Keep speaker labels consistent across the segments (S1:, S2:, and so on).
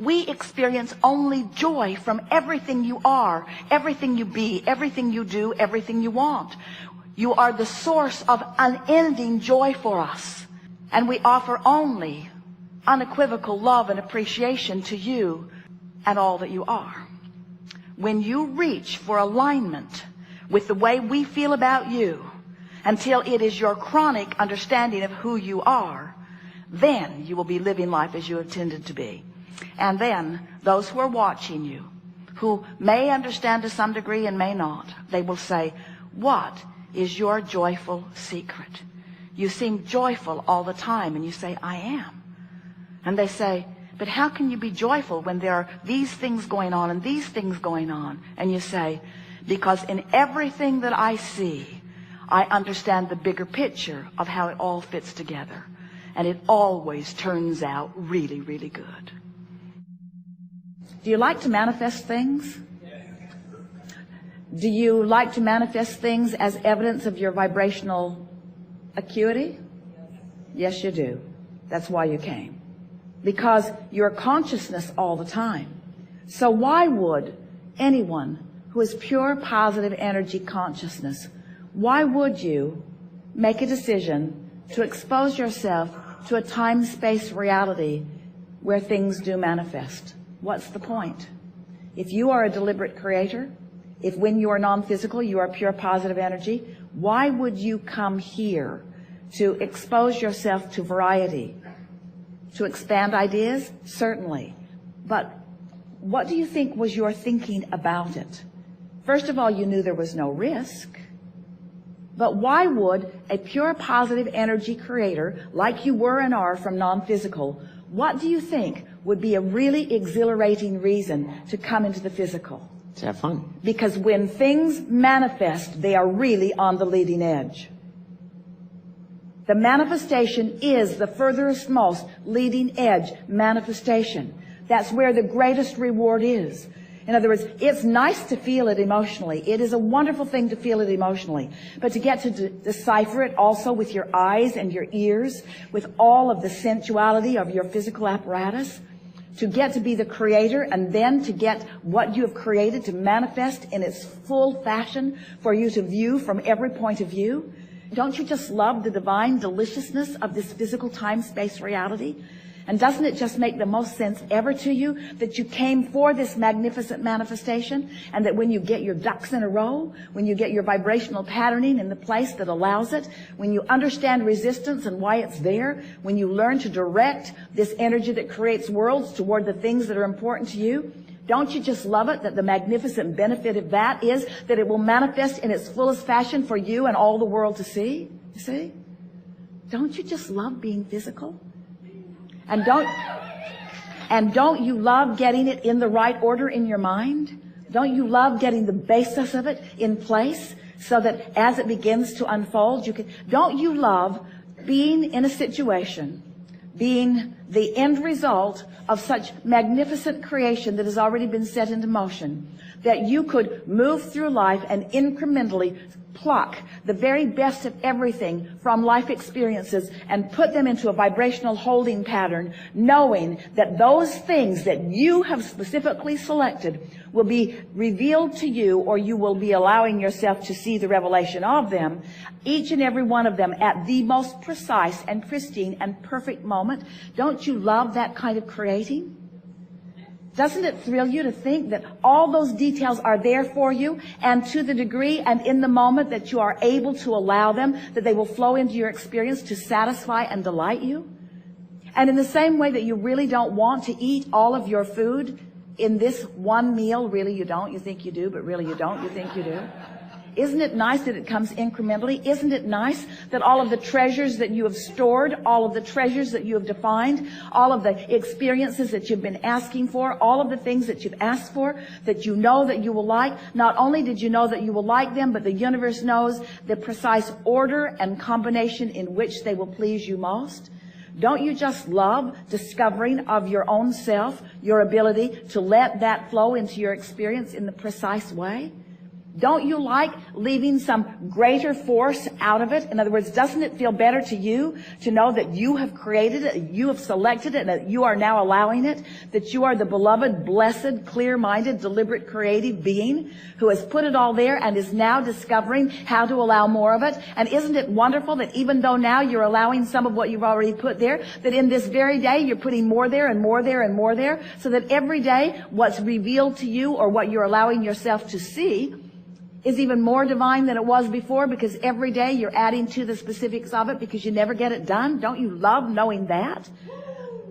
S1: We experience only joy from everything you are, everything you be, everything you do, everything you want. You are the source of unending joy for us. And we offer only unequivocal love and appreciation to you and all that you are. When you reach for alignment with the way we feel about you until it is your chronic understanding of who you are, then you will be living life as you intended to be. And then those who are watching you, who may understand to some degree and may not, they will say, what is your joyful secret? You seem joyful all the time. And you say, I am. And they say, but how can you be joyful when there are these things going on and these things going on? And you say, because in everything that I see, I understand the bigger picture of how it all fits together. And it always turns out really, really good. Do you like to manifest things? Do you like to manifest things as evidence of your vibrational acuity? Yes, you do. That's why you came. Because you're consciousness all the time. So why would anyone who is pure positive energy consciousness, why would you make a decision to expose yourself to a time-space reality where things do manifest? What's the point? If you are a deliberate creator, if when you are non-physical, you are pure positive energy, why would you come here to expose yourself to variety? To expand ideas? Certainly. But what do you think was your thinking about it? First of all, you knew there was no risk. But why would a pure positive energy creator, like you were and are from non-physical, what do you think would be a really exhilarating reason to come into the physical?
S2: To have fun.
S1: Because when things manifest, they are really on the leading edge. The manifestation is the furthest most leading edge manifestation. That's where the greatest reward is. In other words, it's nice to feel it emotionally. It is a wonderful thing to feel it emotionally. But to get to decipher it also with your eyes and your ears, with all of the sensuality of your physical apparatus, to get to be the creator and then to get what you have created to manifest in its full fashion for you to view from every point of view. Don't you just love the divine deliciousness of this physical time-space reality? And doesn't it just make the most sense ever to you that you came for this magnificent manifestation, and that when you get your ducks in a row, when you get your vibrational patterning in the place that allows it, when you understand resistance and why it's there, when you learn to direct this energy that creates worlds toward the things that are important to you, don't you just love it that the magnificent benefit of that is that it will manifest in its fullest fashion for you and all the world to see? You see? Don't you just love being physical? And don't you love getting it in the right order in your mind? Don't you love getting the basis of it in place so that as it begins to unfold, you can? Don't you love being in a situation, being the end result of such magnificent creation that has already been set into motion, that you could move through life and incrementally pluck the very best of everything from life experiences and put them into a vibrational holding pattern, knowing that those things that you have specifically selected will be revealed to you, or you will be allowing yourself to see the revelation of them, each and every one of them at the most precise and pristine and perfect moment. Don't you love that kind of creating? Doesn't it thrill you to think that all those details are there for you, and to the degree and in the moment that you are able to allow them, that they will flow into your experience to satisfy and delight you? And in the same way that you really don't want to eat all of your food in this one meal, really you don't, you think you do, but really you don't, you think you do. Isn't it nice that it comes incrementally? Isn't it nice that all of the treasures that you have stored, all of the treasures that you have defined, all of the experiences that you've been asking for, all of the things that you've asked for, that you know that you will like, not only did you know that you will like them, but the universe knows the precise order and combination in which they will please you most? Don't you just love discovering of your own self, your ability to let that flow into your experience in the precise way? Don't you like leaving some greater force out of it? In other words, doesn't it feel better to you to know that you have created it, you have selected it, and that you are now allowing it? That you are the beloved, blessed, clear-minded, deliberate, creative being who has put it all there and is now discovering how to allow more of it? And isn't it wonderful that even though now you're allowing some of what you've already put there, that in this very day you're putting more there and more there and more there, so that every day what's revealed to you, or what you're allowing yourself to see, is even more divine than it was before, because every day you're adding to the specifics of it because you never get it done? Don't you love knowing that?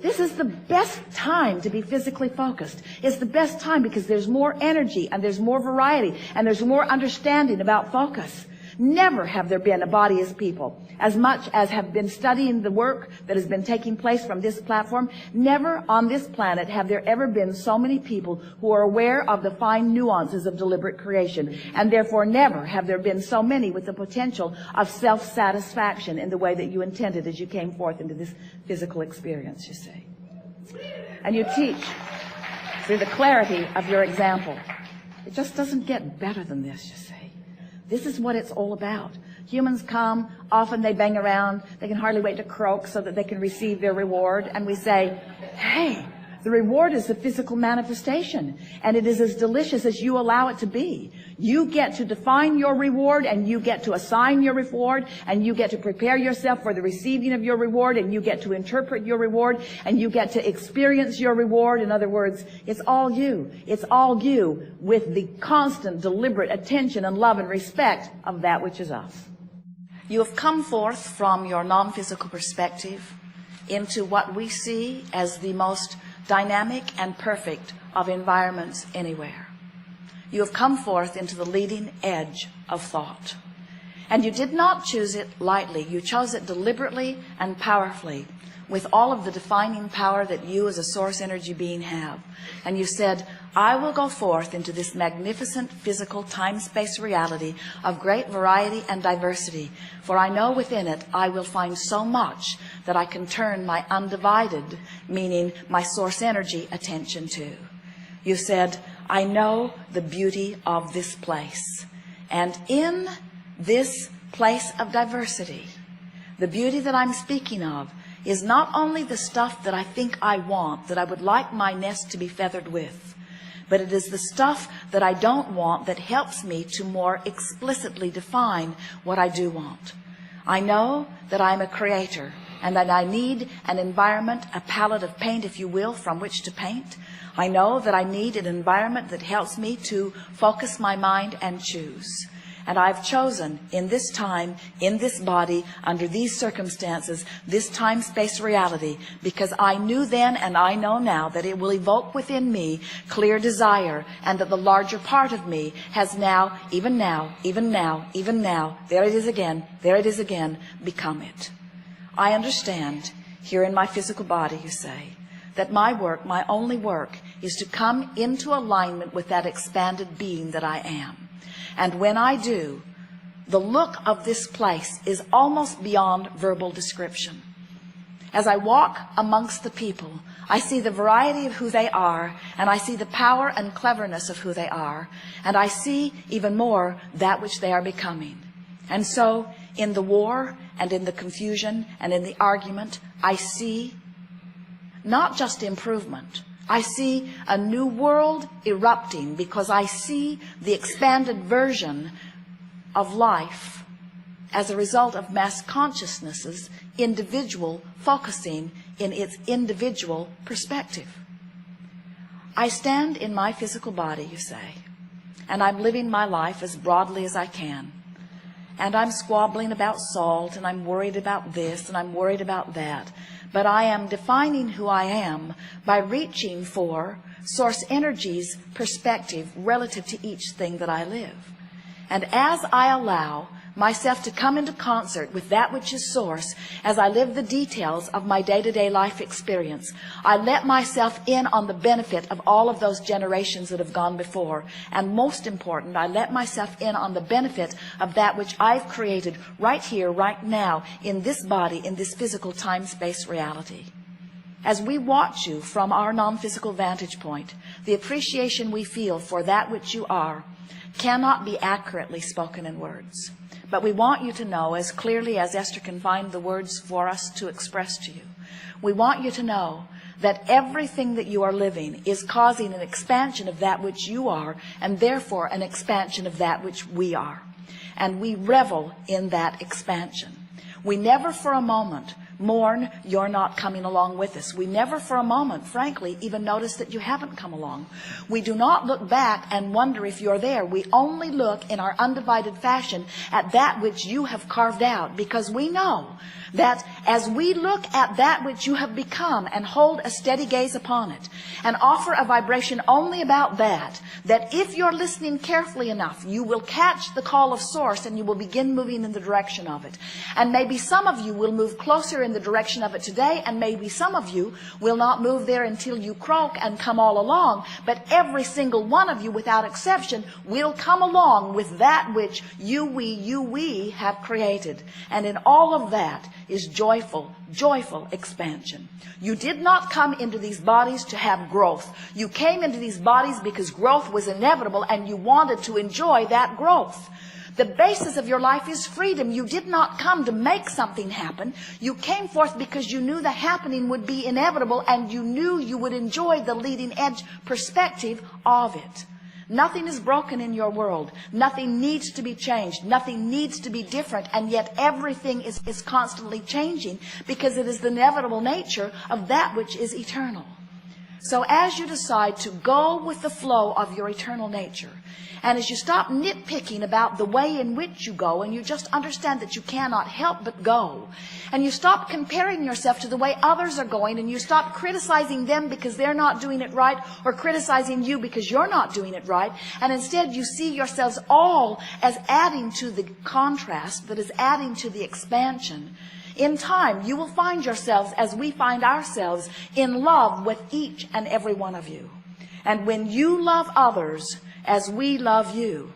S1: This is the best time to be physically focused. It's the best time because there's more energy and there's more variety and there's more understanding about focus. Never have there been a body as people, as much as have been studying the work that has been taking place from this platform. Never on this planet have there ever been so many people who are aware of the fine nuances of deliberate creation. And therefore never have there been so many with the potential of self-satisfaction in the way that you intended as you came forth into this physical experience, you see. And you teach through the clarity of your example. It just doesn't get better than this, you see. This is what it's all about. Humans come, often they bang around, they can hardly wait to croak so that they can receive their reward. And we say, hey, the reward is the physical manifestation, and it is as delicious as you allow it to be. You get to define your reward, and you get to assign your reward, and you get to prepare yourself for the receiving of your reward, and you get to interpret your reward, and you get to experience your reward. In other words, it's all you. It's all you, with the constant, deliberate attention and love and respect of that which is us. You have come forth from your non-physical perspective into what we see as the most dynamic and perfect of environments anywhere. You have come forth into the leading edge of thought. And you did not choose it lightly. You chose it deliberately and powerfully, with all of the defining power that you as a source energy being have. And you said, I will go forth into this magnificent physical time-space reality of great variety and diversity, for I know within it I will find so much that I can turn my undivided, meaning my source energy, attention to. You said, I know the beauty of this place. And in this place of diversity, the beauty that I'm speaking of is not only the stuff that I think I want, that I would like my nest to be feathered with, but it is the stuff that I don't want that helps me to more explicitly define what I do want. I know that I'm a creator and that I need an environment, a palette of paint, if you will, from which to paint. I know that I need an environment that helps me to focus my mind and choose. And I've chosen in this time, in this body, under these circumstances, this time-space reality, because I knew then and I know now that it will evoke within me clear desire, and that the larger part of me has now, even now, there it is again, become it. I understand, here in my physical body, you say, that my work, my only work, is to come into alignment with that expanded being that I am. And when I do, the look of this place is almost beyond verbal description. As I walk amongst the people, I see the variety of who they are, and I see the power and cleverness of who they are, and I see even more that which they are becoming. And so, in the war, and in the confusion, and in the argument, I see not just improvement. I see a new world erupting, because I see the expanded version of life as a result of mass consciousness's individual focusing in its individual perspective. I stand in my physical body, you say, and I'm living my life as broadly as I can. And I'm squabbling about salt, and I'm worried about this, and I'm worried about that. But I am defining who I am by reaching for source energy's perspective relative to each thing that I live. And as I allow myself to come into concert with that which is source, as I live the details of my day-to-day life experience, I let myself in on the benefit of all of those generations that have gone before. And most important, I let myself in on the benefit of that which I've created right here, right now, in this body, in this physical time-space reality. As we watch you from our non-physical vantage point, the appreciation we feel for that which you are cannot be accurately spoken in words. But we want you to know, as clearly as Esther can find the words for us to express to you, we want you to know that everything that you are living is causing an expansion of that which you are, and therefore an expansion of that which we are. And we revel in that expansion. We never for a moment mourn you're not coming along with us. We never for a moment, frankly, even notice that you haven't come along. We do not look back and wonder if you're there. We only look in our undivided fashion at that which you have carved out, because we know that as we look at that which you have become and hold a steady gaze upon it and offer a vibration only about that, that if you're listening carefully enough, you will catch the call of source and you will begin moving in the direction of it. And maybe some of you will move closer in the direction of it today, and maybe some of you will not move there until you croak and come all along. But every single one of you, without exception, will come along with that which we have created. And in all of that is joyful expansion. You did not come into these bodies to have growth. You came into these bodies because growth was inevitable and you wanted to enjoy that growth. The basis of your life is freedom. You did not come to make something happen. You came forth because you knew the happening would be inevitable and you knew you would enjoy the leading edge perspective of it. Nothing is broken in your world. Nothing needs to be changed. Nothing needs to be different. And yet everything is constantly changing, because it is the inevitable nature of that which is eternal. So as you decide to go with the flow of your eternal nature, and as you stop nitpicking about the way in which you go, and you just understand that you cannot help but go, and you stop comparing yourself to the way others are going, and you stop criticizing them because they're not doing it right, or criticizing you because you're not doing it right, and instead you see yourselves all as adding to the contrast that is adding to the expansion, in time you will find yourselves, as we find ourselves, in love with each and every one of you. And when you love others as we love you,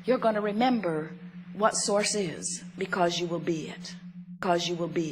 S1: you're going to remember what source is, because you will be it. Because you will be